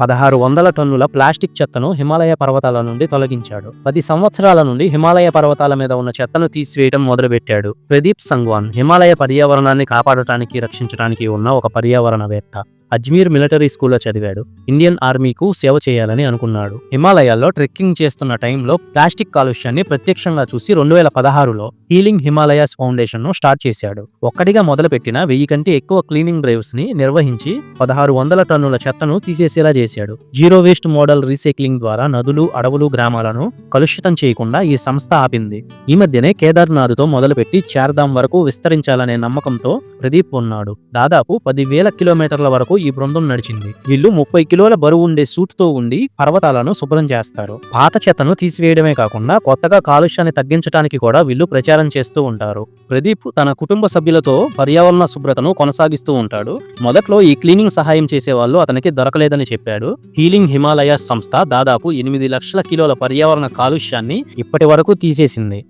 1600 టన్నుల ప్లాస్టిక్ చెత్తను హిమాలయ పర్వతాల నుండి తొలగించాడు. 10 సంవత్సరాల నుండి హిమాలయ పర్వతాల మీద ఉన్న చెత్తను తీసివేయడం మొదలుపెట్టాడు. ప్రదీప్ సంగ్వాన్ హిమాలయ పర్యావరణాన్ని కాపాడటానికి, రక్షించడానికి ఉన్న ఒక పర్యావరణవేత్త. అజ్మీర్ మిలిటరీ స్కూల్లో చదివాడు. ఇండియన్ ఆర్మీకు సేవ చేయాలని అనుకున్నాడు. హిమాలయాల్లో ట్రెక్కింగ్ చేస్తున్న టైంలో ప్లాస్టిక్ కాలుష్యాన్ని ప్రత్యక్షంగా చూసి 2016లో హీలింగ్ హిమాలయాస్ ఫౌండేషన్ ను స్టార్ట్ చేశాడు. ఒక్కటిగా మొదలుపెట్టిన 1000 కంటే ఎక్కువ క్లీనింగ్ డ్రైవ్స్ ని నిర్వహించి 1600 టన్నుల చెత్తను తీసేసేలా చేశాడు. జీరో వేస్ట్ మోడల్ రీసైక్లింగ్ ద్వారా నదులు, అడవులు, గ్రామాలను కలుషితం చేయకుండా ఈ సంస్థ ఆపింది. ఈ మధ్యనే కేదార్నాథ్ తో మొదలుపెట్టి చార్ధామ్ వరకు విస్తరించాలనే నమ్మకంతో ప్రదీప్ ఉన్నాడు. దాదాపు 10,000 కిలోమీటర్ల వరకు ఈ బృందం నడిచింది. వీళ్ళు 30 కిలోల బరువు ఉండే సూట్ తో ఉండి పర్వతాలను శుభ్రం చేస్తారు. పాత చెత్తను తీసివేయడమే కాకుండా కొత్తగా కాలుష్యాన్ని తగ్గించడానికి కూడా వీళ్ళు ప్రచారం చేస్తూ ఉంటారు. ప్రదీప్ తన కుటుంబ సభ్యులతో పర్యావరణ శుభ్రతను కొనసాగిస్తూ ఉంటాడు. మొదట్లో ఈ క్లీనింగ్ సహాయం చేసే వాళ్ళు అతనికి దొరకలేదని చెప్పాడు. హీలింగ్ హిమాలయాస్ సంస్థ దాదాపు 8 లక్షల కిలోల పర్యావరణ కాలుష్యాన్ని ఇప్పటి వరకు తీసేసింది.